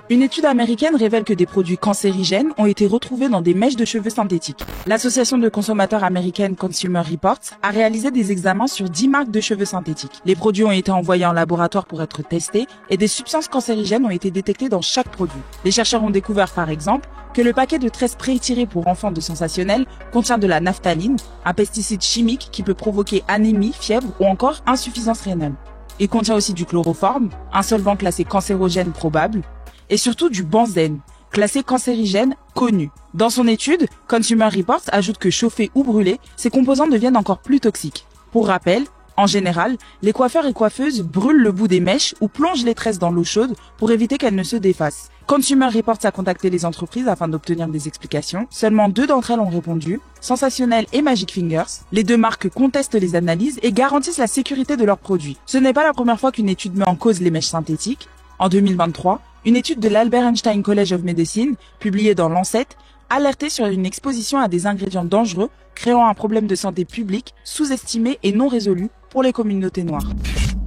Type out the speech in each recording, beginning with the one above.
Une étude américaine révèle que des produits cancérigènes ont été retrouvés dans des mèches de cheveux synthétiques. L'association de consommateurs américaine Consumer Reports a réalisé des examens sur 10 marques de cheveux synthétiques. Les produits ont été envoyés en laboratoire pour être testés et des substances cancérigènes ont été détectées dans chaque produit. Les chercheurs ont découvert par exemple que le paquet de tresses préétirées pour enfants de Sensationnel contient de la naphtaline, un pesticide chimique qui peut provoquer anémie, fièvre ou encore insuffisance rénale. Il contient aussi du chloroforme, un solvant classé cancérogène probable, et surtout du benzène, classé cancérigène connu. Dans son étude, Consumer Reports ajoute que chauffés ou brûlés, ces composants deviennent encore plus toxiques. Pour rappel, en général, les coiffeurs et coiffeuses brûlent le bout des mèches ou plongent les tresses dans l'eau chaude pour éviter qu'elles ne se défassent. Consumer Reports a contacté les entreprises afin d'obtenir des explications. Seulement 2 d'entre elles ont répondu, Sensationnel et Magic Fingers. Les 2 marques contestent les analyses et garantissent la sécurité de leurs produits. Ce n'est pas la première fois qu'une étude met en cause les mèches synthétiques. En 2023, une étude de l'Albert Einstein College of Medicine, publiée dans Lancet, alertait sur une exposition à des ingrédients dangereux, créant un problème de santé publique sous-estimé et non résolu pour les communautés noires.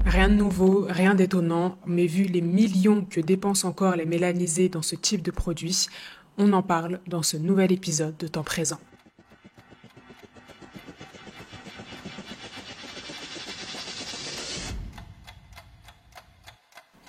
Rien de nouveau, rien d'étonnant, mais vu les millions que dépensent encore les mélanisés dans ce type de produit, on en parle dans ce nouvel épisode de Temps Présent.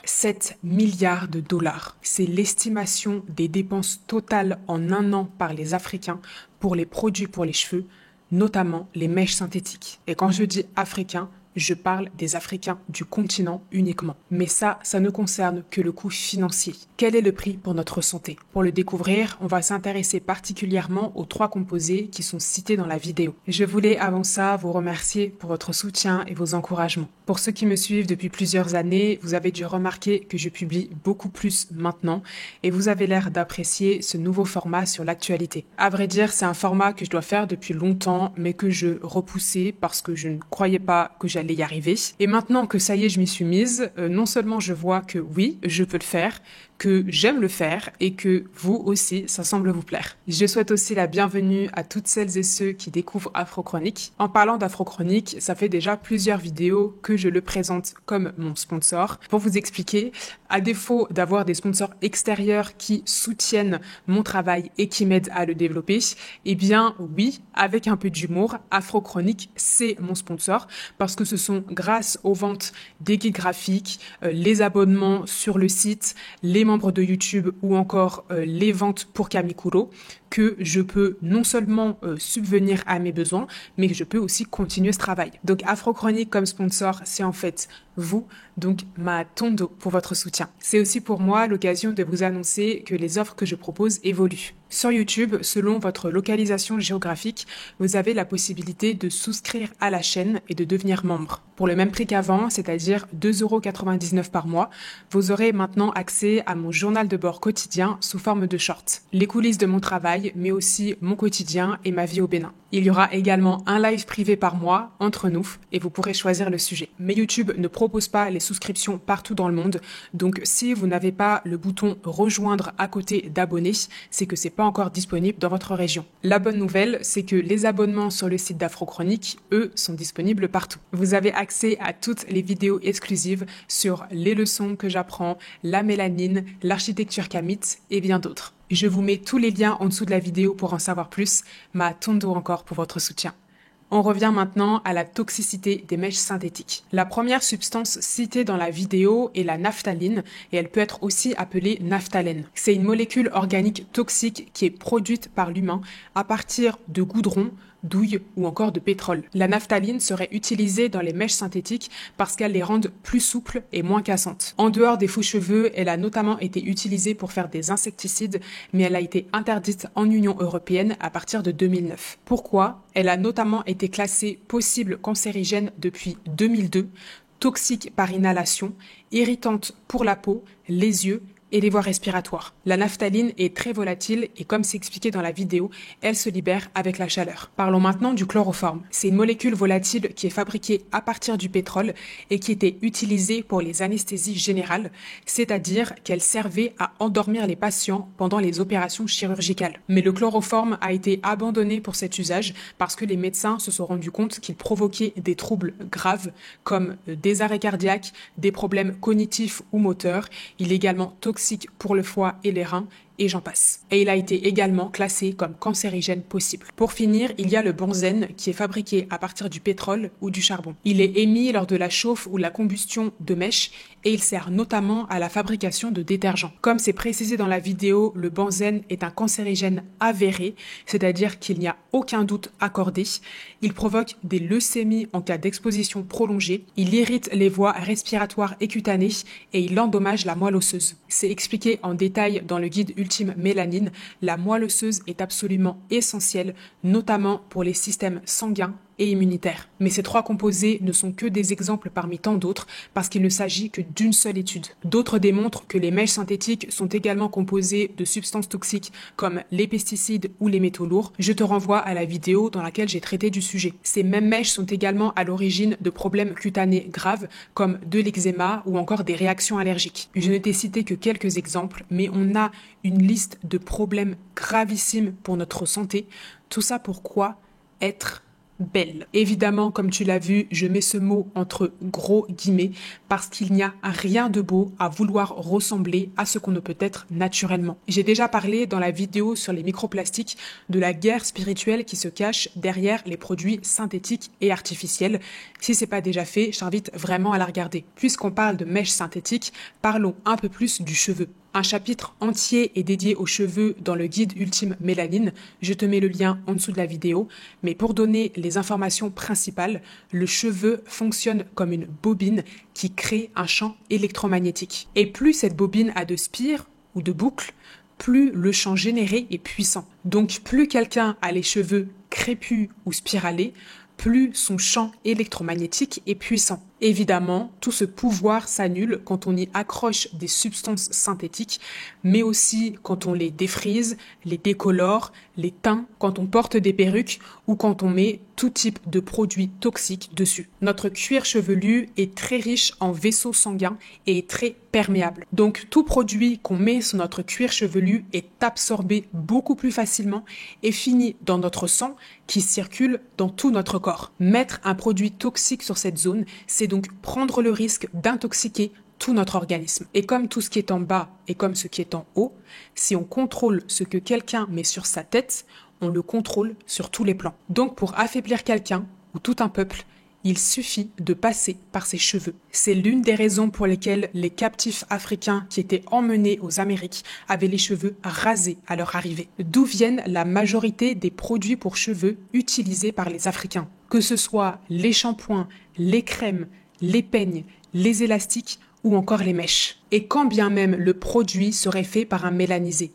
7 milliards de dollars. C'est l'estimation des dépenses totales en un an par les Africains pour les produits pour les cheveux, notamment les mèches synthétiques. Et quand je dis Africains, je parle des Africains du continent uniquement. Mais ça ne concerne que le coût financier. Quel est le prix pour notre santé? Pour le découvrir, on va s'intéresser particulièrement aux 3 composés qui sont cités dans la vidéo. Je voulais avant ça vous remercier pour votre soutien et vos encouragements. Pour ceux qui me suivent depuis plusieurs années, vous avez dû remarquer que je publie beaucoup plus maintenant et vous avez l'air d'apprécier ce nouveau format sur l'actualité. À vrai dire, c'est un format que je dois faire depuis longtemps, mais que je repoussais parce que je ne croyais pas que j'allais y arriver. Et maintenant que ça y est, je m'y suis mise, non seulement je vois que oui, je peux le faire, que j'aime le faire et que vous aussi, ça semble vous plaire. Je souhaite aussi la bienvenue à toutes celles et ceux qui découvrent Afrochronique. En parlant d'Afrochronique, ça fait déjà plusieurs vidéos que je le présente comme mon sponsor. Pour vous expliquer, à défaut d'avoir des sponsors extérieurs qui soutiennent mon travail et qui m'aident à le développer, eh bien oui, avec un peu d'humour, Afrochronique, c'est mon sponsor parce que ce sont grâce aux ventes des guides graphiques, les abonnements sur le site, les membres de YouTube ou encore les ventes pour Kamikuro que je peux non seulement subvenir à mes besoins, mais que je peux aussi continuer ce travail. Donc Afrochronique comme sponsor, c'est en fait vous, donc ma tondo pour votre soutien. C'est aussi pour moi l'occasion de vous annoncer que les offres que je propose évoluent. Sur YouTube, selon votre localisation géographique, vous avez la possibilité de souscrire à la chaîne et de devenir membre. Pour le même prix qu'avant, c'est-à-dire 2,99 € par mois, vous aurez maintenant accès à mon journal de bord quotidien sous forme de short. Les coulisses de mon travail, mais aussi mon quotidien et ma vie au Bénin. Il y aura également un live privé par mois entre nous et vous pourrez choisir le sujet. Mais YouTube ne propose pas les souscriptions partout dans le monde, donc si vous n'avez pas le bouton rejoindre à côté d'abonner, c'est que c'est pas encore disponible dans votre région. La bonne nouvelle, c'est que les abonnements sur le site d'Afrochronique, eux, sont disponibles partout. Vous avez accès à toutes les vidéos exclusives sur les leçons que j'apprends, la mélanine, l'architecture kamite et bien d'autres. Je vous mets tous les liens en dessous de la vidéo pour en savoir plus. Ma tondo encore pour votre soutien. On revient maintenant à la toxicité des mèches synthétiques. La première substance citée dans la vidéo est la naphtaline et elle peut être aussi appelée naphthalène. C'est une molécule organique toxique qui est produite par l'humain à partir de goudron, douille ou encore de pétrole. La naphtaline serait utilisée dans les mèches synthétiques parce qu'elles les rendent plus souples et moins cassantes. En dehors des faux cheveux, elle a notamment été utilisée pour faire des insecticides, mais elle a été interdite en Union européenne à partir de 2009. Pourquoi? Elle a notamment été classée possible cancérigène depuis 2002, toxique par inhalation, irritante pour la peau, les yeux et les voies respiratoires. La naphtaline est très volatile et comme c'est expliqué dans la vidéo, elle se libère avec la chaleur. Parlons maintenant du chloroforme. C'est une molécule volatile qui est fabriquée à partir du pétrole et qui était utilisée pour les anesthésies générales, c'est-à-dire qu'elle servait à endormir les patients pendant les opérations chirurgicales. Mais le chloroforme a été abandonné pour cet usage parce que les médecins se sont rendus compte qu'il provoquait des troubles graves comme des arrêts cardiaques, des problèmes cognitifs ou moteurs. Il est également toxique toxique pour le foie et les reins, et j'en passe. Et il a été également classé comme cancérigène possible. Pour finir, il y a le benzène qui est fabriqué à partir du pétrole ou du charbon. Il est émis lors de la chauffe ou la combustion de mèches et il sert notamment à la fabrication de détergents. Comme c'est précisé dans la vidéo, le benzène est un cancérigène avéré, c'est-à-dire qu'il n'y a aucun doute accordé. Il provoque des leucémies en cas d'exposition prolongée, il irrite les voies respiratoires et cutanées et il endommage la moelle osseuse. C'est expliqué en détail dans le guide Ultime Mélanine. La moelle osseuse est absolument essentielle, notamment pour les systèmes sanguins et immunitaires. Mais ces trois composés ne sont que des exemples parmi tant d'autres parce qu'il ne s'agit que d'une seule étude. D'autres démontrent que les mèches synthétiques sont également composées de substances toxiques comme les pesticides ou les métaux lourds. Je te renvoie à la vidéo dans laquelle j'ai traité du sujet. Ces mêmes mèches sont également à l'origine de problèmes cutanés graves comme de l'eczéma ou encore des réactions allergiques. Je ne t'ai cité que quelques exemples, mais on a une liste de problèmes gravissimes pour notre santé. Tout ça pourquoi être belle. Évidemment, comme tu l'as vu, je mets ce mot entre gros guillemets parce qu'il n'y a rien de beau à vouloir ressembler à ce qu'on ne peut être naturellement. J'ai déjà parlé dans la vidéo sur les microplastiques de la guerre spirituelle qui se cache derrière les produits synthétiques et artificiels. Si c'est pas déjà fait, je t'invite vraiment à la regarder. Puisqu'on parle de mèches synthétiques, parlons un peu plus du cheveu. Un chapitre entier est dédié aux cheveux dans le guide Ultime Mélanine. Je te mets le lien en dessous de la vidéo. Mais pour donner les informations principales, le cheveu fonctionne comme une bobine qui crée un champ électromagnétique. Et plus cette bobine a de spires ou de boucles, plus le champ généré est puissant. Donc plus quelqu'un a les cheveux crépus ou spiralés, plus son champ électromagnétique est puissant. Évidemment, tout ce pouvoir s'annule quand on y accroche des substances synthétiques, mais aussi quand on les défrise, les décolore, les teint, quand on porte des perruques ou quand on met tout type de produits toxiques dessus. Notre cuir chevelu est très riche en vaisseaux sanguins et est très perméable. Donc tout produit qu'on met sur notre cuir chevelu est absorbé beaucoup plus facilement et finit dans notre sang qui circule dans tout notre corps. Mettre un produit toxique sur cette zone, c'est donc prendre le risque d'intoxiquer tout notre organisme. Et comme tout ce qui est en bas et comme ce qui est en haut, si on contrôle ce que quelqu'un met sur sa tête, on le contrôle sur tous les plans. Donc pour affaiblir quelqu'un ou tout un peuple, il suffit de passer par ses cheveux. C'est l'une des raisons pour lesquelles les captifs africains qui étaient emmenés aux Amériques avaient les cheveux rasés à leur arrivée. D'où viennent la majorité des produits pour cheveux utilisés par les Africains. Que ce soit les shampoings, les crèmes, les peignes, les élastiques ou encore les mèches. Et quand bien même le produit serait fait par un mélanisé,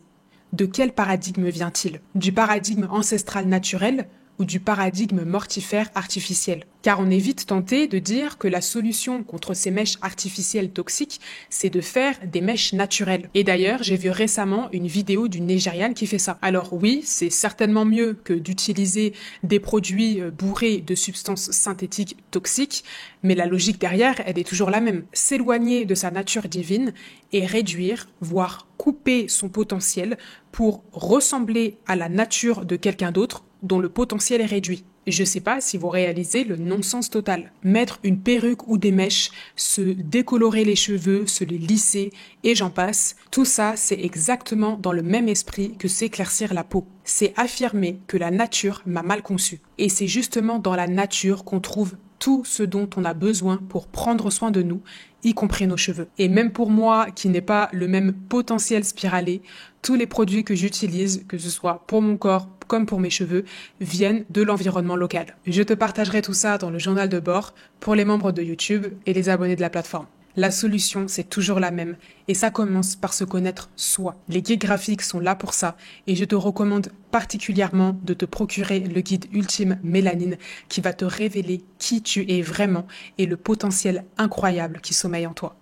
de quel paradigme vient-il? Du paradigme ancestral naturel ou du paradigme mortifère artificiel? Car on est vite tenté de dire que la solution contre ces mèches artificielles toxiques, c'est de faire des mèches naturelles. Et d'ailleurs, j'ai vu récemment une vidéo d'une Nigériane qui fait ça. Alors oui, c'est certainement mieux que d'utiliser des produits bourrés de substances synthétiques toxiques, mais la logique derrière, elle est toujours la même. S'éloigner de sa nature divine et réduire, voire couper son potentiel pour ressembler à la nature de quelqu'un d'autre dont le potentiel est réduit. Je ne sais pas si vous réalisez le non-sens total. Mettre une perruque ou des mèches, se décolorer les cheveux, se les lisser, et j'en passe, tout ça, c'est exactement dans le même esprit que s'éclaircir la peau. C'est affirmer que la nature m'a mal conçu. Et c'est justement dans la nature qu'on trouve tout ce dont on a besoin pour prendre soin de nous, y compris nos cheveux. Et même pour moi, qui n'ai pas le même potentiel spiralé, tous les produits que j'utilise, que ce soit pour mon corps comme pour mes cheveux, viennent de l'environnement local. Je te partagerai tout ça dans le journal de bord pour les membres de YouTube et les abonnés de la plateforme. La solution, c'est toujours la même, et ça commence par se connaître soi. Les guides graphiques sont là pour ça, et je te recommande particulièrement de te procurer le guide Ultime Mélanine qui va te révéler qui tu es vraiment et le potentiel incroyable qui sommeille en toi.